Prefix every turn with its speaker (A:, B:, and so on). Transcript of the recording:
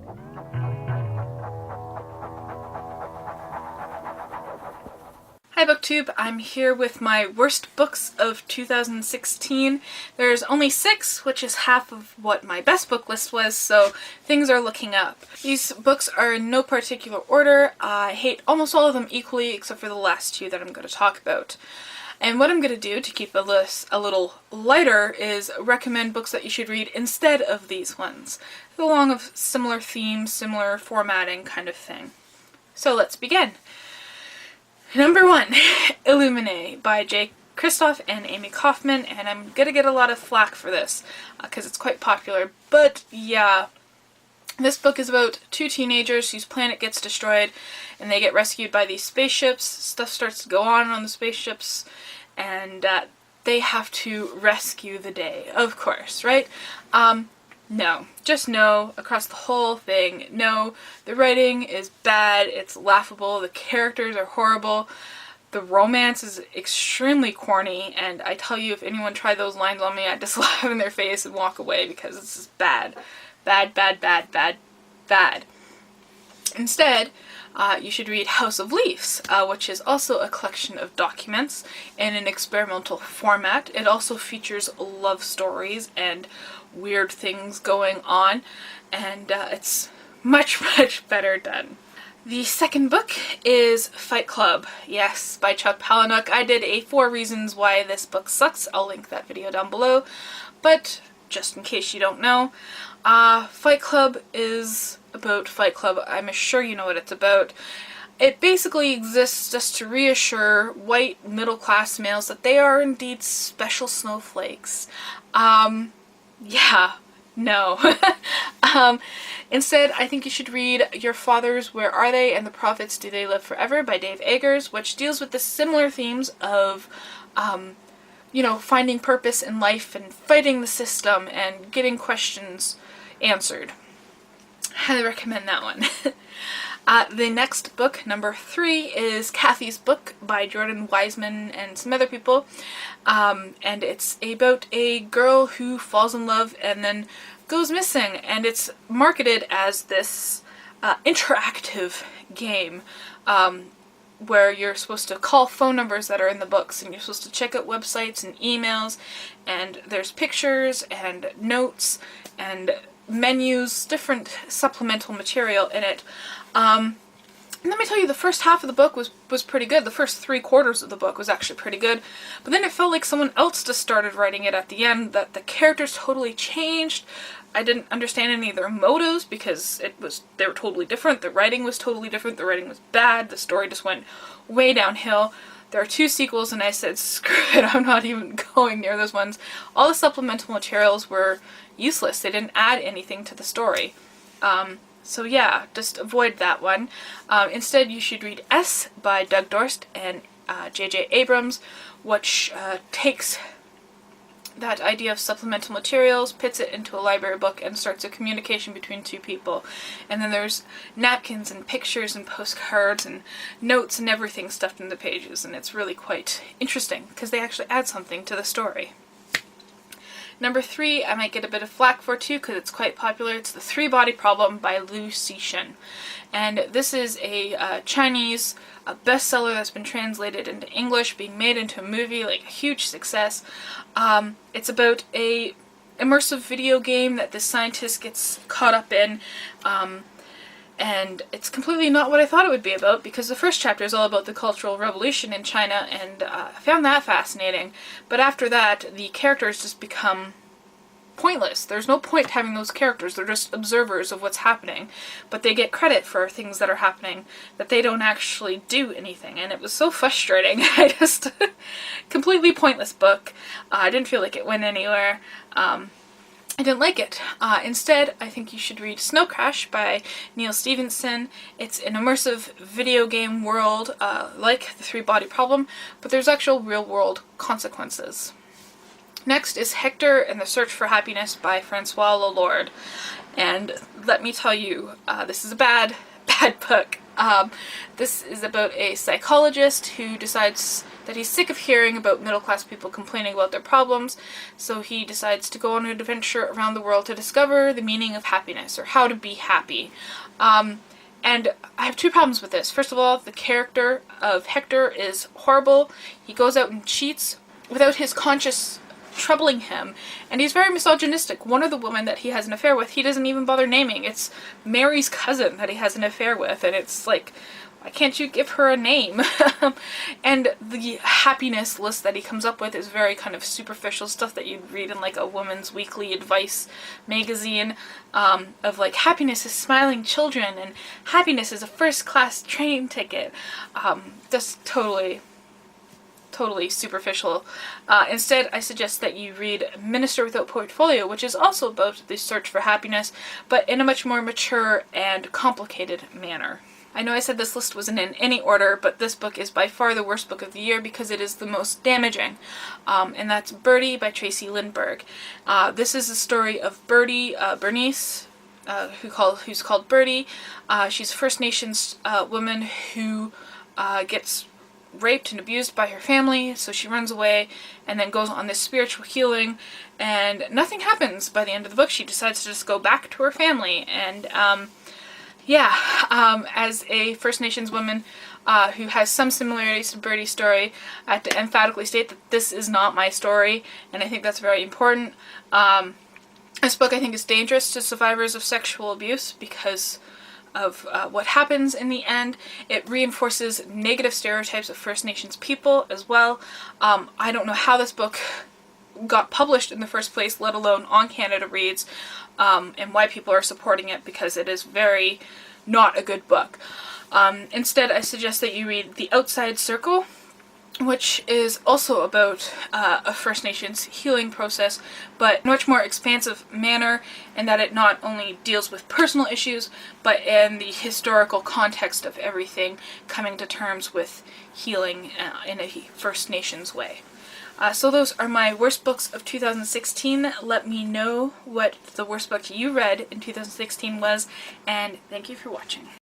A: Hi BookTube, I'm here with my worst books of 2016. There's only 6, which is half of what my best book list was, so things are looking up. These books are in no particular order. I hate almost all of them equally, except for the last 2 that I'm going to talk about. And what I'm going to do to keep the list a little lighter is recommend books that you should read instead of these ones, along of similar themes, similar formatting kind of thing. So let's begin. Number 1, Illuminae by J. Kristoff and Amy Kaufman, and I'm gonna get a lot of flack for this because it's quite popular, but yeah. This book is about 2 teenagers whose planet gets destroyed and they get rescued by these spaceships. Stuff starts to go on the spaceships, and they have to rescue the day, of course, right? No. Just no. Across the whole thing. No. The writing is bad. It's laughable. The characters are horrible. The romance is extremely corny, and I tell you, if anyone tried those lines on me, I'd just laugh in their face and walk away because it's just bad. Bad, bad, bad, bad, bad. Instead, you should read House of Leaves, which is also a collection of documents in an experimental format. It also features love stories and weird things going on, and it's much, much better done. The second book is Fight Club, yes, by Chuck Palahniuk. I did a 4 reasons why this book sucks. I'll link that video down below, but just in case you don't know, Fight Club is about Fight Club. I'm sure you know what it's about. It basically exists just to reassure white middle-class males that they are indeed special snowflakes. Yeah, no. Instead, I think you should read Your Fathers, Where Are They? And the Prophets, Do They Live Forever? By Dave Eggers, which deals with the similar themes of, you know, finding purpose in life and fighting the system and getting questions answered. Highly recommend that one. The next book, number 3, is Cathys Book by Jordan Wiseman and some other people. And it's about a girl who falls in love and then goes missing. And it's marketed as this interactive game where you're supposed to call phone numbers that are in the books, and you're supposed to check out websites and emails, and there's pictures and notes and menus, different supplemental material in it. And let me tell you, the first half of the book was pretty good. The first 3/4 of the book was actually pretty good. But then it felt like someone else just started writing it at the end, that the characters totally changed. I didn't understand any of their motives because they were totally different. The writing was totally different. The writing was bad. The story just went way downhill. There are 2 sequels, and I said, screw it, I'm not even going near those ones. All the supplemental materials were useless. They didn't add anything to the story. So yeah, just avoid that one. Instead, you should read S by Doug Dorst and J.J. Abrams, which takes that idea of supplemental materials, pits it into a library book, and starts a communication between 2 people. And then there's napkins and pictures and postcards and notes and everything stuffed in the pages, and it's really quite interesting because they actually add something to the story. Number 3, I might get a bit of flack for too because it's quite popular. It's The 3-Body Problem by Liu Cixin. And this is a Chinese bestseller that's been translated into English, being made into a movie, like a huge success. It's about a immersive video game that this scientist gets caught up in. And it's completely not what I thought it would be about, because the first chapter is all about the Cultural Revolution in China, and I found that fascinating. But after that, the characters just become pointless. There's no point having those characters. They're just observers of what's happening. But they get credit for things that are happening that they don't actually do anything. And it was so frustrating. I just... completely pointless book. I didn't feel like it went anywhere. I didn't like it. Instead, I think you should read Snow Crash by Neil Stephenson. It's an immersive video game world like The 3-Body Problem, but there's actual real-world consequences. Next is Hector and the Search for Happiness by Francois Lelord. And let me tell you, this is a bad book. This is about a psychologist who decides that he's sick of hearing about middle-class people complaining about their problems, so he decides to go on an adventure around the world to discover the meaning of happiness, or how to be happy. And I have two problems with this. First of all, the character of Hector is horrible. He goes out and cheats without his conscience troubling him, and he's very misogynistic. One of the women that he has an affair with, he doesn't even bother naming. It's Mary's cousin that he has an affair with, and it's like, why can't you give her a name? And the happiness list that he comes up with is very kind of superficial stuff that you'd read in like a woman's weekly advice magazine, of like, happiness is smiling children, and happiness is a first-class train ticket. Just totally superficial. Instead, I suggest that you read Minister Without Portfolio, which is also about the search for happiness, but in a much more mature and complicated manner. I know I said this list wasn't in any order, but this book is by far the worst book of the year because it is the most damaging, and that's Birdie by Tracy Lindbergh. This is the story of Birdie, Bernice, who's called Birdie. She's a First Nations woman who gets raped and abused by her family, so she runs away and then goes on this spiritual healing, and nothing happens by the end of the book. She decides to just go back to her family, and as a First Nations woman who has some similarities to Birdie's story, I have to emphatically state that this is not my story, and I think that's very important. This book, I think, is dangerous to survivors of sexual abuse because of what happens in the end. It reinforces negative stereotypes of First Nations people as well. I don't know how this book got published in the first place, let alone on Canada Reads, and why people are supporting it, because it is very not a good book. Instead, I suggest that you read The Outside Circle, which is also about a First Nations healing process, but in a much more expansive manner, in that it not only deals with personal issues, but in the historical context of everything, coming to terms with healing in a First Nations way. So those are my worst books of 2016. Let me know what the worst book you read in 2016 was, and thank you for watching.